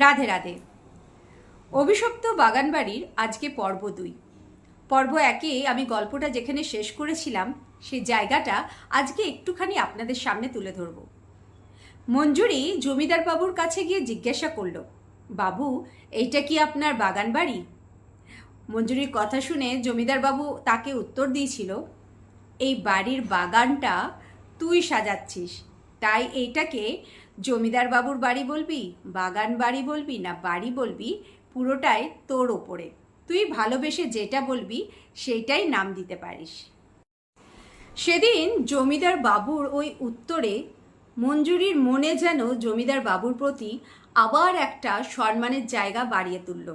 রাধে রাধে। অভিশপ্ত বাগানবাড়ির আজকে পর্ব 2। পর্ব 1-এ আমি গল্পটা যেখানে শেষ করেছিলাম সেই জায়গাটা আজকে একটুখানি আপনাদের সামনে তুলে ধরব। মঞ্জুরি জমিদার বাবুর কাছে গিয়ে জিজ্ঞাসা করলো, বাবু, এইটা কি আপনার বাগান বাড়ি? মঞ্জুরির কথা শুনে জমিদার বাবু তাকে উত্তর দিয়েছিল, এই বাড়ির বাগানটা তুই সাজাচ্ছিস, তাই এইটাকে জমিদার বাবুর বাড়ি বলবি, বাগান বাড়ি বলবি না বাড়ি বলবি, পুরোটাই তোর ওপরে। তুই ভালোবেসে যেটা বলবি সেইটাই নাম দিতে পারিস। সেদিন জমিদার বাবুর ওই উত্তরে মঞ্জুরির মনে যেন জমিদার বাবুর প্রতি আবার একটা সম্মানের জায়গা বাড়িয়ে তুলল।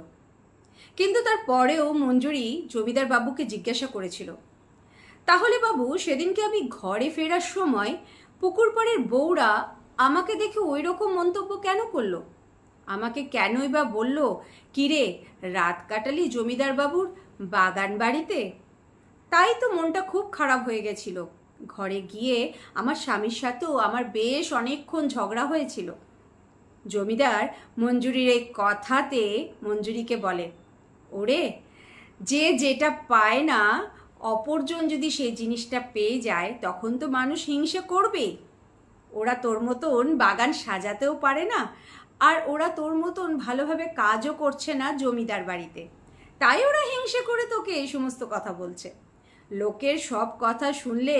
কিন্তু তারপরেও মঞ্জুরি জমিদার বাবুকে জিজ্ঞাসা করেছিল, তাহলে বাবু, সেদিনকে আমি ঘরে ফেরার সময় পুকুর পাড়ের বউরা আমাকে দেখে ওই রকম মন্তব্য কেন করলো? আমাকে কেনই বা বলল, কিরে, রাত কাটালি জমিদার বাবুর বাগান বাড়িতে? তাই তো মনটা খুব খারাপ হয়ে গেছিল। ঘরে গিয়ে আমার স্বামীর সাথেও আমার বেশ অনেকক্ষণ ঝগড়া হয়েছিল। জমিদার মঞ্জুরির এই কথাতে মঞ্জুরিকে বলে, ওরে, যে যেটা পায় না, অপরজন যদি সেই জিনিসটা পেয়ে যায় তখন তো মানুষ হিংসে করবেই। ওরা তোর মতন বাগান সাজাতেও পারে না, আর ওরা তোর মতন ভালোভাবে কাজও করছে না জমিদার বাড়িতে, তাই ওরা হিংসে করে তোকে এই সমস্ত কথা বলছে। লোকের সব কথা শুনলে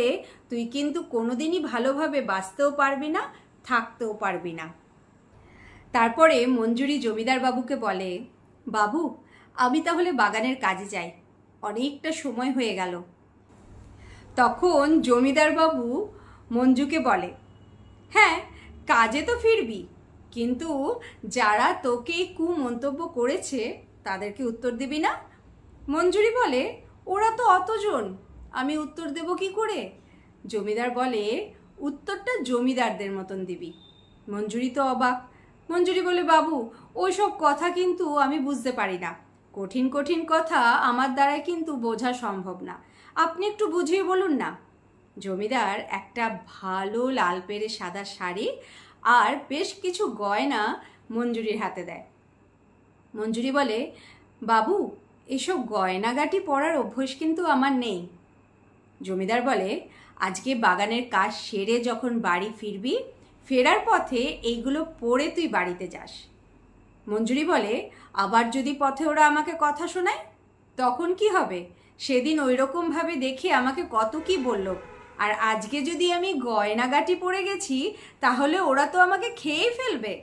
তুই কিন্তু কোনোদিনই ভালোভাবে বাঁচতেও পারবি না, থাকতেও পারবি না। তারপরে মঞ্জুরি জমিদার বাবুকে বলে, বাবু, আমি তাহলে বাগানের কাজে যাই, অনেকটা সময় হয়ে গেল। তখন জমিদার বাবু মঞ্জুকে বলে, হ্যাঁ, কাজে তো ফিরবি, কিন্তু যারা তোকে কুমন্তব্য করেছে তাদেরকে উত্তর দিবি না? মঞ্জুরি বলে, ওরা তো অতজন, আমি উত্তর দেব কি করে? জমিদার বলে, উত্তরটা জমিদারদের মতন দিবি। মঞ্জুরি তো অবাক। মঞ্জুরি বলে, বাবু, ওইসব কথা কিন্তু আমি বুঝতে পারি না, কঠিন কঠিন কথা আমার দ্বারাই কিন্তু বোঝা সম্ভব না, আপনি একটু বুঝিয়ে বলুন না। জমিদার একটা ভালো লাল পেরে সাদা শাড়ি আর বেশ কিছু গয়না মঞ্জুরির হাতে দেয়। মঞ্জুরি বলে, বাবু, এসব গয়নাগাটি পরার অভ্যাস কিন্তু আমার নেই। জমিদার বলে, আজকে বাগানের কাজ সেরে যখন বাড়ি ফিরবি, ফেরার পথে এইগুলো পরে তুই বাড়িতে যাস। মঞ্জুরি বলে, আবার যদি পথে ওরা আমাকে কথা শোনায় তখন কি হবে? সেদিন ওই রকমভাবে দেখে আমাকে কত কি বলল, আর আজকে যদি আমি গয়নাগাটি পরে গেছি তাহলে ওরা তো আমাকে খেয়ে ফেলবে।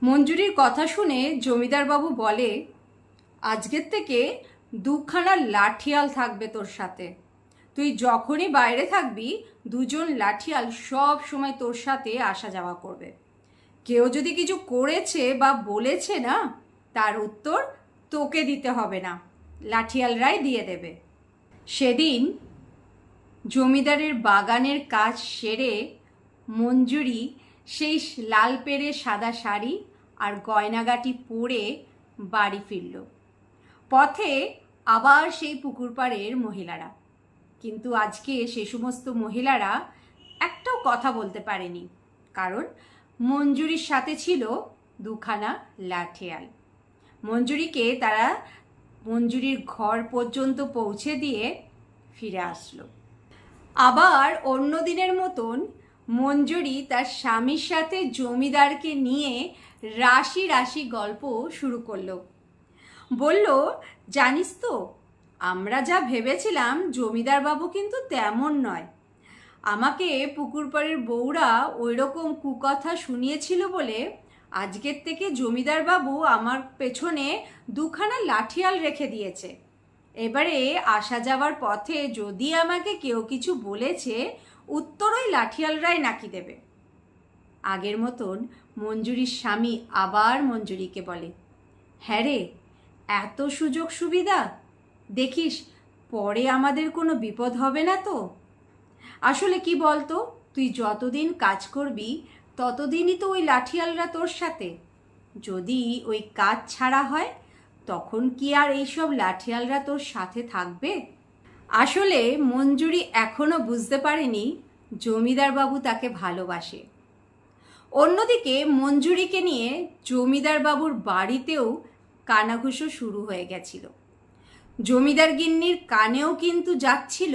মঞ্জুরির কথা শুনে জমিদার বাবু বলে, আজকের থেকে 2খানা লাঠিয়াল থাকবে তোর সাথে। তুই যখনই বাইরে থাকবি 2জন লাঠিয়াল সব সময় তোর সাথে আসা যাওয়া করবে। কেউ যদি কিছু করেছে বা বলেছে না, তার উত্তর তোকে দিতে হবে না, লাঠিয়ালরাই দিয়ে দেবে। সেদিন জমিদারের বাগানের কাজ সেরে মঞ্জুরি সেই লাল পেরে সাদা শাড়ি আর গয়নাগাটি পরে বাড়ি ফিরল। পথে আবার সেই পুকুর পাড়ের মহিলারা, কিন্তু আজকে সে সমস্ত মহিলারা একটাও কথা বলতে পারেনি, কারণ মঞ্জুরির সাথে ছিল 2খানা লাঠিয়াল। মঞ্জুরিকে তারা মঞ্জুরির ঘর পর্যন্ত পৌঁছে দিয়ে ফিরে আসলো। আবার অন্য দিনের মতন মঞ্জুরি তার স্বামীর সাথে জমিদারকে নিয়ে রাশি রাশি গল্প শুরু করলো। বলল, জানিস তো, আমরা যা ভেবেছিলাম জমিদার বাবু কিন্তু তেমন নয়। আমাকে পুকুর পাড়ের বউরা ওই রকম কুকথা শুনিয়েছিল বলে আজকের থেকে জমিদার বাবু আমার পেছনে 2খানা লাঠিয়াল রেখে দিয়েছে। এবারে আসা যাওয়ার পথে যদি আমাকে কেউ কিছু বলেছে, উত্তর ওই লাঠিয়ালরাই নাকি দেবে। আগের মতন মঞ্জুরির স্বামী আবার মঞ্জুরিকে বলে, হ্যাঁ রে, এত সুযোগ সুবিধা, দেখিস পরে আমাদের কোনো বিপদ হবে না তো? আসলে কি বলতো, তুই যতদিন কাজ করবি ততদিনই তো ওই লাঠিয়ালরা তোর সাথে। যদি ওই কাজ ছাড়া হয় তখন কি আর এইসব লাঠিয়ালরা তোর সাথে থাকবে? আসলে মঞ্জুরি এখনো বুঝতে পারেনি জমিদার বাবু তাকে ভালোবাসে। অন্যদিকে মঞ্জুরিকে নিয়ে জমিদার বাবুর বাড়িতেও কানাঘুষো শুরু হয়ে গেছিল। জমিদার গিন্নির কানেও কিন্তু যাচ্ছিল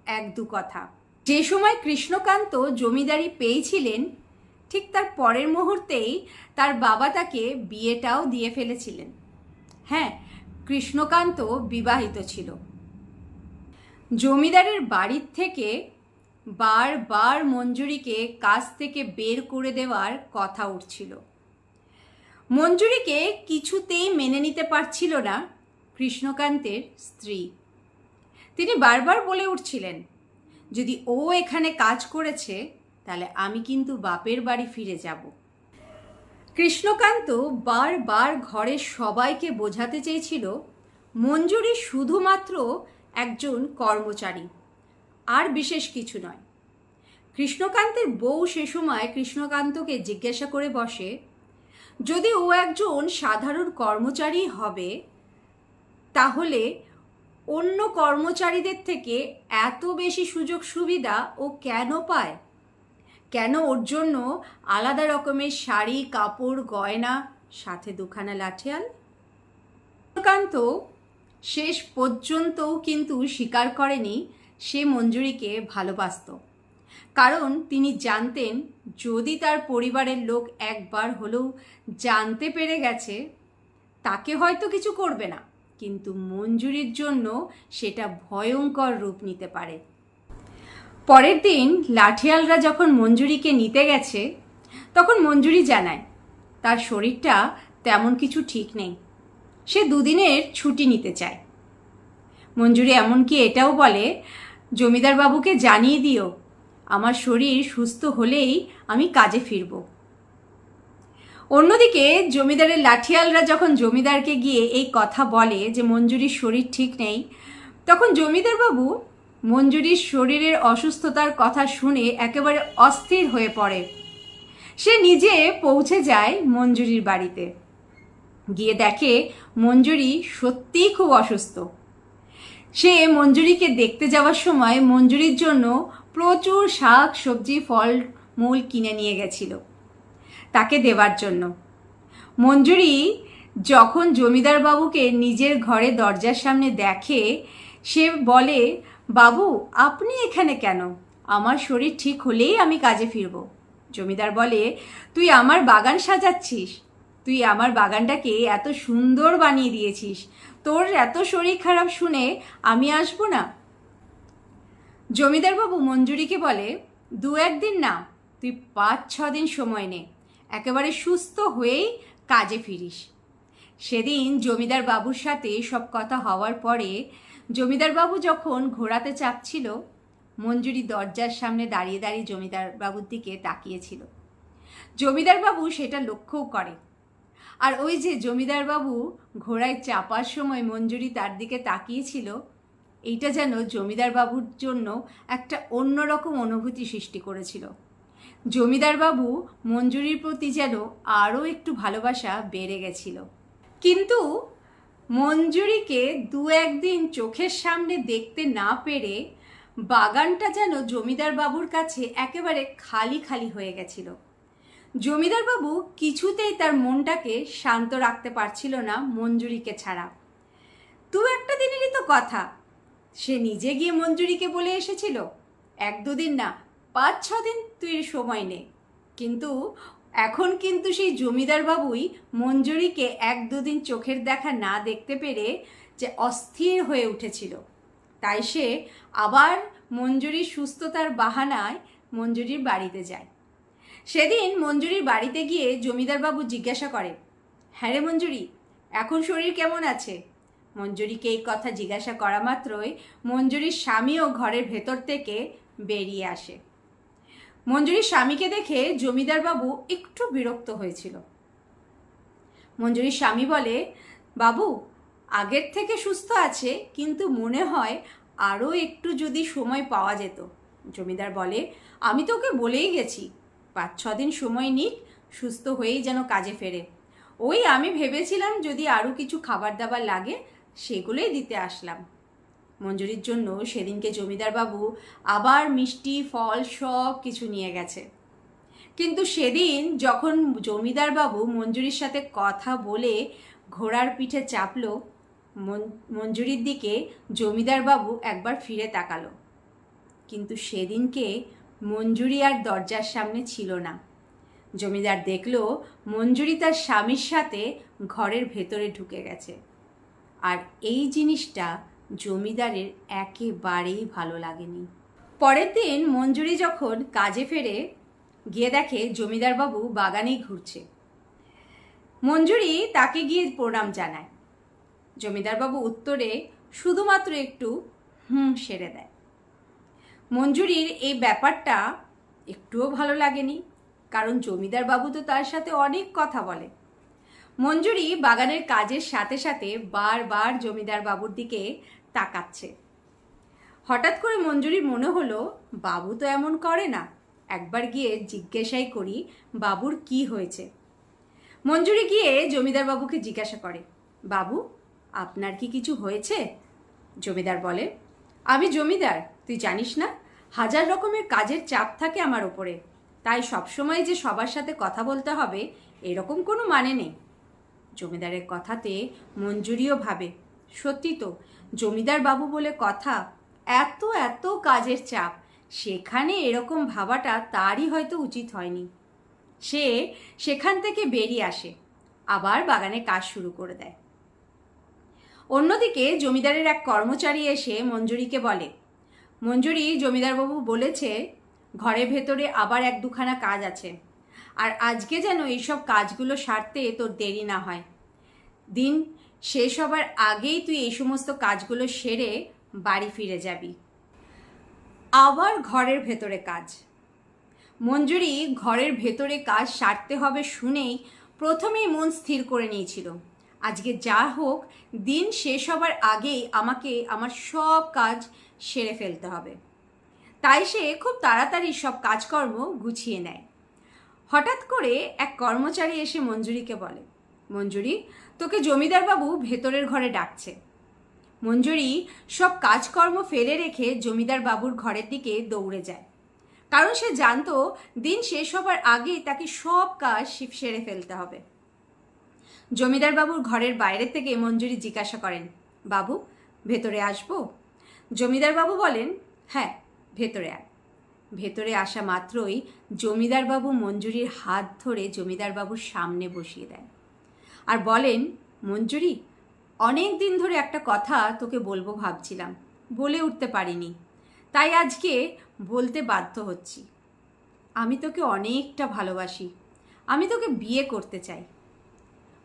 এক দু কথা। যে সময় কৃষ্ণকান্ত জমিদারি পেয়েছিলেন, ঠিক তার পরের মুহূর্তেই তার বাবা তাকে বিয়েটাও দিয়ে ফেলেছিলেন। হ্যাঁ, কৃষ্ণকান্ত বিবাহিত ছিল। জমিদারের বাড়ির থেকে বারবার মঞ্জুরিকে কাজ থেকে বের করে দেওয়ার কথা উঠছিল। মঞ্জুরিকে কিছুতেই মেনে নিতে পারছিল না কৃষ্ণকান্তের স্ত্রী। তিনি বারবার বলে উঠছিলেন, যদি ও এখানে কাজ করেছে তাহলে আমি কিন্তু বাপের বাড়ি ফিরে যাব। কৃষ্ণকান্ত বারবার ঘরের সবাইকে বোঝাতে চেয়েছিল মঞ্জুরি শুধুমাত্র একজন কর্মচারী, আর বিশেষ কিছু নয়। কৃষ্ণকান্তের বউ সে সময় কৃষ্ণকান্তকে জিজ্ঞাসা করে বসে, যদি ও একজন সাধারণ কর্মচারী হবে তাহলে অন্য কর্মচারীদের থেকে এত বেশি সুযোগ সুবিধা ও কেন পায়? কেন ওর জন্য আলাদা রকমের শাড়ি, কাপড়, গয়না, সাথে দুখানা লাঠিয়াল? কৃষ্ণকান্ত শেষ পর্যন্তও কিন্তু স্বীকার করেনি সে মঞ্জুরিকে ভালোবাসত। কারণ তিনি জানতেন, যদি তার পরিবারের লোক একবার হলেও জানতে পেরে গেছে, তাকে হয়তো কিছু করবে না, কিন্তু মঞ্জুরির জন্য সেটা ভয়ঙ্কর রূপ নিতে পারে। পরের দিন লাঠিয়ালরা যখন মঞ্জুরিকে নিতে গেছে, তখন মঞ্জুরি জানায় তার শরীরটা তেমন কিছু ঠিক নেই, সে দুদিনের ছুটি নিতে চায়। মঞ্জুরি এমনকি এটাও বলে, জমিদার বাবুকে জানিয়ে দিও আমার শরীর সুস্থ হলেই আমি কাজে ফিরব। অন্যদিকে জমিদারের লাঠিয়ালরা যখন জমিদারকে গিয়ে এই কথা বলে যে মঞ্জুরির শরীর ঠিক নেই, তখন জমিদার বাবু মঞ্জুরির শরীরের অসুস্থতার কথা শুনে একেবারে অস্থির হয়ে পড়ে। সে নিজে পৌঁছে যায় মঞ্জুরির বাড়িতে। গিয়ে দেখে মঞ্জুরি সত্যিই খুব অসুস্থ। সে মঞ্জুরিকে দেখতে যাওয়ার সময় মঞ্জুরির জন্য প্রচুর শাক, সবজি, ফল মূল কিনে নিয়ে গেছিল তাকে দেওয়ার জন্য। মঞ্জুরি যখন জমিদার বাবুকে নিজের ঘরে দরজার সামনে দেখে, সে বলে, বাবু আপনি এখানে কেন? আমার শরীর ঠিক হলেই আমি কাজে ফিরব। জমিদার বলে, তুই আমার বাগান সাজাচ্ছিস, তুই আমার বাগানটাকে এত সুন্দর বানিয়ে দিয়েছিস, তোর এত শরীর খারাপ শুনে আমি আসবো না? জমিদার বাবু মঞ্জুরিকে বলে, 2-1 দিন না, তুই 5-6 দিন সময় নে, একেবারে সুস্থ হয়েই কাজে ফিরিস। সেদিন জমিদার বাবুর সাথে সব কথা হওয়ার পরে জমিদার বাবু যখন ঘোড়াতে চাপছিল, মঞ্জুরি দরজার সামনে দাঁড়িয়ে দাঁড়িয়ে জমিদার বাবুর দিকে তাকিয়েছিল। জমিদার বাবু সেটা লক্ষ্যও করে। আর ওই যে জমিদার বাবু ঘোড়ায় চাপার সময় মঞ্জুরি তার দিকে তাকিয়েছিল, এইটা যেন জমিদার বাবুর জন্য একটা অন্যরকম অনুভূতি সৃষ্টি করেছিল। জমিদার বাবু মঞ্জুরির প্রতি যেন আরও একটু ভালোবাসা বেড়ে গেছিল। কিন্তু মঞ্জুরিকে 2-1 দিন চোখের সামনে দেখতে না পেরে বাগানটা যেন জমিদার বাবুর কাছে একেবারে খালি খালি হয়ে গেছিল। জমিদার বাবু কিছুতেই তার মনটাকে শান্ত রাখতে পারছিল না মঞ্জুরিকে ছাড়া। 2-1 দিনেরই তো কথা, সে নিজে গিয়ে মঞ্জুরিকে বলে এসেছিল, 1-2 দিন না, 5-6 দিন তুই সময় নে। কিন্তু এখন কিন্তু সেই জমিদার বাবুই মঞ্জুরিকে 1-2 দিন চোখের দেখা না দেখতে পেরে যে অস্থির হয়ে উঠেছিল। তাই সে আবার মঞ্জুরির সুস্থতার বাহানায় মঞ্জুরির বাড়িতে যায়। সেদিন মঞ্জুরির বাড়িতে গিয়ে জমিদার বাবু জিজ্ঞাসা করে, হ্যাঁ রে মঞ্জুরি, এখন শরীর কেমন আছে? মঞ্জুরিকে এই কথা জিজ্ঞাসা করা মাত্রই মঞ্জুরির স্বামীও ঘরের ভেতর থেকে বেরিয়ে আসে। মঞ্জুরির স্বামীকে দেখে জমিদার বাবু একটু বিরক্ত হয়েছিল। মঞ্জুরির স্বামী বলে, বাবু আগের থেকে সুস্থ আছে, কিন্তু মনে হয় আরও একটু যদি সময় পাওয়া যেত। জমিদার বলে, আমি তোকে বলেই গেছি 5-6 দিন সময় নিক, সুস্থ হয়েই যেন কাজে ফেরে। ওই আমি ভেবেছিলাম যদি আরও কিছু খাবার দাবার লাগে সেগুলোই দিতে আসলাম। মঞ্জুরির জন্য সেদিনকে জমিদার বাবু আবার মিষ্টি, ফল সব কিছু নিয়ে গেছে। কিন্তু সেদিন যখন জমিদার বাবু মঞ্জুরির সাথে কথা বলে ঘোড়ার পিঠে চাপলো, মঞ্জুরির দিকে জমিদার বাবু একবার ফিরে তাকালো, কিন্তু সেদিনকে মঞ্জুরি আর দরজার সামনে ছিল না। জমিদার দেখল মঞ্জুরি তার স্বামীর সাথে ঘরের ভেতরে ঢুকে গেছে। আর এই জিনিসটা জমিদারের একেবারেই ভালো লাগেনি। পরের দিন মঞ্জুরি যখন কাজে ফেরে, গিয়ে দেখে জমিদারবাবু বাগানেই ঘুরছে। মঞ্জুরি তাকে গিয়ে প্রণাম জানায়। জমিদারবাবু উত্তরে শুধুমাত্র একটু সেরে দেয়। মঞ্জুরির এই ব্যাপারটা একটুও ভালো লাগেনি, কারণ জমিদারবাবু তো তার সাথে অনেক কথা বলে। মঞ্জুরি বাগানের কাজের সাথে সাথে বারবার জমিদারবাবুর দিকে তাকাচ্ছে। হঠাৎ করে মঞ্জুরির মনে হলো, বাবু তো এমন করে না, একবার গিয়ে জিজ্ঞাসাই করি বাবুর কি হয়েছে। মঞ্জুরি গিয়ে জমিদারবাবুকে জিজ্ঞাসা করে, বাবু আপনার কি কিছু হয়েছে? জমিদার বলে, আমি জমিদার, তুই জানিস না, হাজার রকমের কাজের চাপ থাকে আমার ওপরে, তাই সবসময় যে সবার সাথে কথা বলতে হবে এরকম কোনো মানে নেই। জমিদারের কথাতে মঞ্জুরিও ভাবে, সত্যি তো, জমিদার বাবু বলে কথা, এত এত কাজের চাপ, সেখানে এরকম ভাবাটা তারই হয়তো উচিত হয়নি। সে সেখান থেকে বেরিয়ে আসে, আবার বাগানে কাজ শুরু করে দেয়। অন্যদিকে জমিদারের এক কর্মচারী এসে মঞ্জুরিকে বলে, মঞ্জুরি, জমিদারবাবু বলেছে ঘরের ভেতরে আবার এক দুখানা কাজ আছে, আর আজকে যেন এইসব কাজগুলো সারতে তোর দেরি না হয়। দিন শেষ হবার আগেই তুই এই সমস্ত কাজগুলো সেরে বাড়ি ফিরে যাবি। আবার ঘরের ভেতরে কাজ। মঞ্জুরি ঘরের ভেতরে কাজ সারতে হবে শুনেই প্রথমেই মন স্থির করে নিয়েছিল, আজকে যা হোক দিন শেষ হবার আগেই আমাকে আমার সব কাজ সেরে ফেলতে হবে। তাই সে খুব তাড়াতাড়ি সব কাজকর্ম গুছিয়ে নেয়। হঠাৎ করে এক কর্মচারী এসে মঞ্জুরিকে বলে, মঞ্জুরি, তোকে জমিদারবাবু ভেতরের ঘরে ডাকছে। মঞ্জুরি সব কাজকর্ম ফেলে রেখে জমিদার বাবুর ঘরের দিকে দৌড়ে যায়, কারণ সে জানতো দিন শেষ হবার আগেই তাকে সব কাজ সেরে ফেলতে হবে। জমিদার বাবুর ঘরের বাইরে থেকে মঞ্জুরি জিজ্ঞাসা করেন, বাবু ভেতরে আসবো? জমিদার বাবু বলেন, হ্যাঁ ভেতরে আয়। ভেতরে আসা মাত্রই জমিদার বাবু মঞ্জুরির হাত ধরে জমিদার বাবুর সামনে বসিয়ে দেন আর বলেন, মঞ্জুরি, অনেক দিন ধরে একটা কথা তোকে বলবো ভাবছিলাম, বলে উঠতে পারিনি, তাই আজকে বলতে বাধ্য হচ্ছি। আমি তোকে অনেকটা ভালোবাসি, আমি তোকে বিয়ে করতে চাই।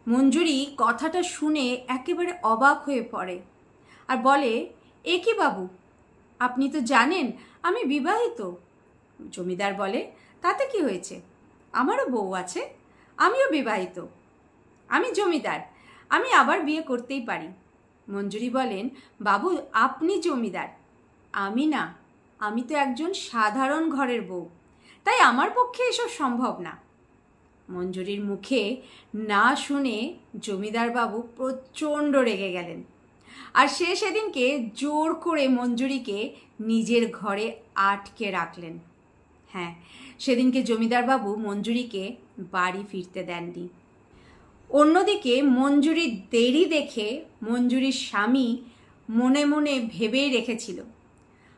মঞ্জুরি কথাটা শুনে একেবারে অবাক হয়ে পড়ে আর বলে, এ কি বাবু, আপনি তো জানেন আমি বিবাহিত। জমিদার বলে, তাতে কি হয়েছে, আমারও বউ আছে, আমিও বিবাহিত, আমি জমিদার, আমি আবার বিয়ে করতেই পারি। মঞ্জুরি বলেন, বাবু আপনি জমিদার, আমি না, আমি তো একজন সাধারণ ঘরের বউ, তাই আমার পক্ষে এসব সম্ভব না। মঞ্জুরির মুখে না শুনে জমিদার বাবু প্রচণ্ড রেগে গেলেন, আর সে সেদিনকে জোর করে মঞ্জুরিকে নিজের ঘরে আটকে রাখলেন। হ্যাঁ, সেদিনকে জমিদার বাবু মঞ্জুরিকে বাড়ি ফিরতে দেননি। অন্যদিকে মঞ্জুরির দেরি দেখে মঞ্জুরির স্বামী মনে মনে ভেবেই রেখেছিল,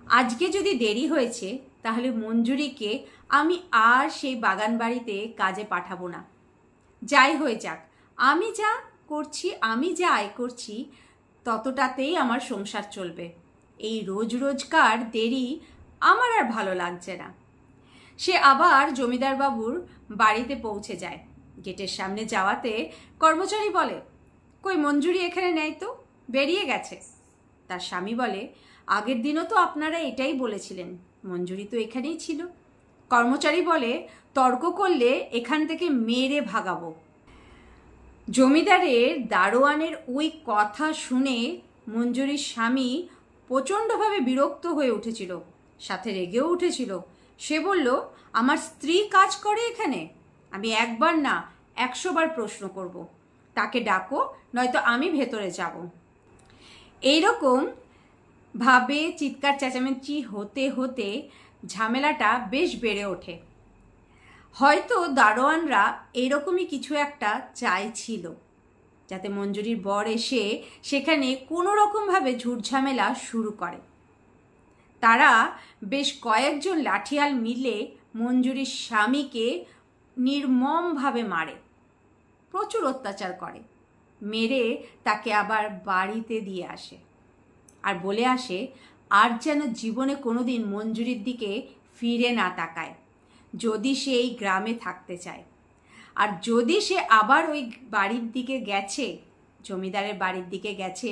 আজকে যদি দেরি হয়েছে তাহলে মঞ্জুরিকে আমি আর সেই বাগান বাড়িতে কাজে পাঠাবো না। যাই হয়ে যাক, আমি যা করছি, আমি যা আয় করছি ততটাতেই আমার সংসার চলবে। এই রোজ রোজকার দেরি আমার আর ভালো লাগছে না। সে আবার জমিদার বাবুর বাড়িতে পৌঁছে যায়। গেটের সামনে যাওয়াতে কর্মচারী বলে, কই মঞ্জুরি এখানে নেই তো, বেরিয়ে গেছে। তার স্বামী বলে, আগের দিনও তো আপনারা এটাই বলেছিলেন, মঞ্জুরি তো এখানেই ছিল। কর্মচারী বলে, তর্ক করলে এখান থেকে মেরে ভাগাবো। জমিদারের দারোয়ানের ওই কথা শুনে মঞ্জুরির স্বামী প্রচণ্ডভাবে বিরক্ত হয়ে উঠেছিল, সাথে রেগেও উঠেছিল। সে বলল, আমার স্ত্রী কাজ করে এখানে, আমি একবার না 100 বার প্রশ্ন করব, তাকে ডাকো, নয়তো আমি ভেতরে যাব। এইরকম ভাবে চিৎকার চেঁচামেচি হতে হতে ঝামেলাটা বেশ বেড়ে ওঠে। হয়তো দারোয়ানরা এরকমই কিছু একটা চাইছিল, যাতে মঞ্জুরির বর এসে সেখানে কোনো রকমভাবে ঝুটঝামেলা শুরু করে। তারা বেশ কয়েকজন লাঠিয়াল মিলে মঞ্জুরির স্বামীকে নির্মমভাবে মারে, প্রচুর অত্যাচার করে, মেরে তাকে আবার বাড়িতে দিয়ে আসে আর বলে আসে আর যেন জীবনে কোনোদিন মঞ্জুরির দিকে ফিরে না তাকায়, যদি সে এই গ্রামে থাকতে চায়। আর যদি সে আবার ওই বাড়ির দিকে গেছে, জমিদারের বাড়ির দিকে গেছে,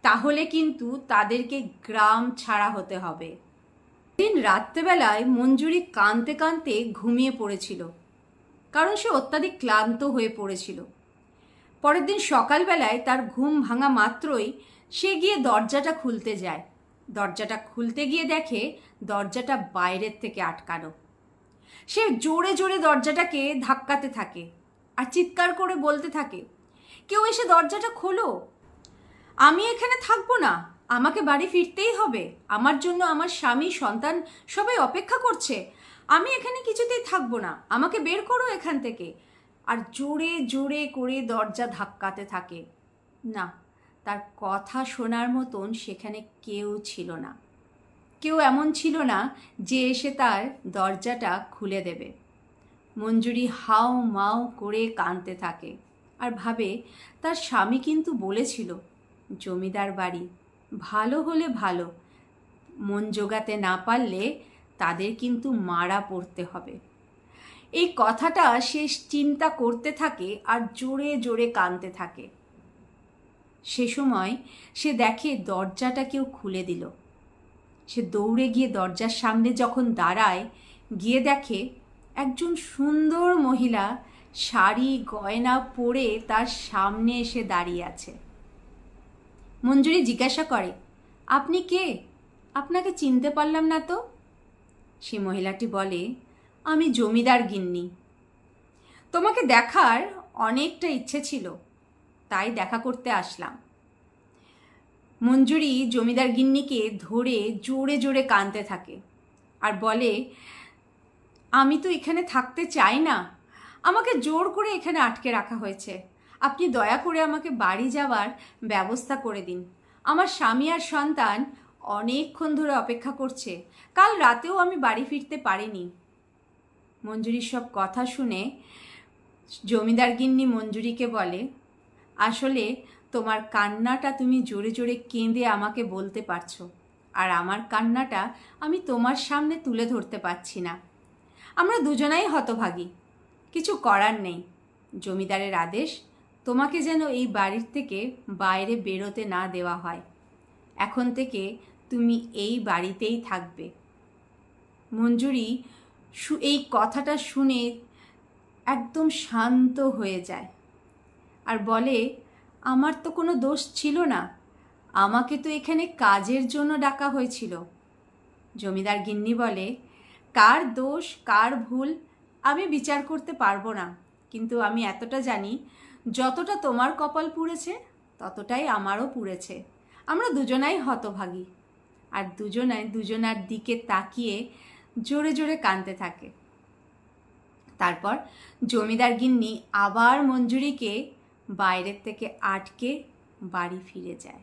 তাহলে কিন্তু তাদেরকে গ্রাম ছাড়া হতে হবে। দিন রাত্রেবেলায় মঞ্জুরি কাঁদতে কাঁদতে ঘুমিয়ে পড়েছিল, কারণ সে অত্যাধিক ক্লান্ত হয়ে পড়েছিল। পরের দিন সকালবেলায় তার ঘুম ভাঙা মাত্রই সে গিয়ে দরজাটা খুলতে যায়। দরজাটা খুলতে গিয়ে দেখে দরজাটা বাইরের থেকে আটকানো। সে জোরে জোরে দরজাটাকে ধাক্কাতে থাকে আর চিৎকার করে বলতে থাকে, কেউ এসে দরজাটা খোলো, আমি এখানে থাকবো না, আমাকে বাড়ি ফিরতেই হবে, আমার জন্য আমার স্বামী সন্তান সবাই অপেক্ষা করছে, আমি এখানে কিছুতেই থাকবো না, আমাকে বের করো এখান থেকে। আর জোরে জোরে করে দরজা ধাক্কাতে থাকে। না, তার কথা শোনার মতন সেখানে কেউ ছিল না। কেউ এমন ছিল না যে এসে তার দরজাটা খুলে দেবে। মঞ্জুরি হাউ মাউ করে কাঁদতে থাকে আর ভাবে তার স্বামী কিন্তু বলেছিল জমিদার বাড়ি ভালো হলে ভালো, মন জোগাতে না পারলে তাদের কিন্তু মারা পড়তে হবে। এই কথাটা সে চিন্তা করতে থাকে আর জোরে জোরে কাঁদতে থাকে। সে সময় সে দেখে দরজাটা কেউ খুলে দিল। সে দৌড়ে গিয়ে দরজার সামনে যখন দাঁড়ায়, গিয়ে দেখে একজন সুন্দর মহিলা শাড়ি গয়না পরে তার সামনে এসে দাঁড়িয়ে আছে। মঞ্জুরি জিজ্ঞাসা করে, আপনি কে? আপনাকে চিনতে পারলাম না তো। সে মহিলাটি বলে, আমি জমিদার গিন্নি, তোমাকে দেখার অনেকটা ইচ্ছে ছিল, তাই দেখা করতে আসলাম। মঞ্জুরি জমিদার গিন্নিকে ধরে জোরে জোরে কাঁদতে থাকে আর বলে, আমি তো এখানে থাকতে চাই না, আমাকে জোর করে এখানে আটকে রাখা হয়েছে, আপনি দয়া করে আমাকে বাড়ি যাওয়ার ব্যবস্থা করে দিন, আমার স্বামী আর সন্তান অনেকক্ষণ ধরে অপেক্ষা করছে, কাল রাতেও আমি বাড়ি ফিরতে পারিনি। মঞ্জুরির সব কথা শুনে জমিদার গিন্নি মঞ্জুরিকে বলে, আসলে তোমার কান্নাটা তুমি জোরে জোরে কেঁদে আমাকে বলতে পারছো, আর আমার কান্নাটা আমি তোমার সামনে তুলে ধরতে পারছি না। আমরা দুজনাই হতভাগী, কিছু করার নেই, জমিদারের আদেশ তোমাকে যেন এই বাড়ির থেকে বাইরে বেরোতে না দেওয়া হয়, এখন থেকে তুমি এই বাড়িতেই থাকবে। মঞ্জুরি এই কথাটা শুনে একদম শান্ত হয়ে যায় আর বলে, আমার তো কোনো দোষ ছিল না, আমাকে তো এখানে কাজের জন্য ডাকা হয়েছিল। জমিদার গিন্নি বলে, কার দোষ কার ভুল আমি বিচার করতে পারবো না, কিন্তু আমি এতটা জানি যতটা তোমার কপাল পুড়েছে ততটাই আমারও পুড়েছে, আমরা দুজনাই হতভাগী। আর দুজনার দিকে তাকিয়ে জোরে জোরে কাঁদতে থাকে। তারপর জমিদার গিন্নি আবার মঞ্জুরিকে বাইরের থেকে আটকে বাড়ি ফিরে যায়।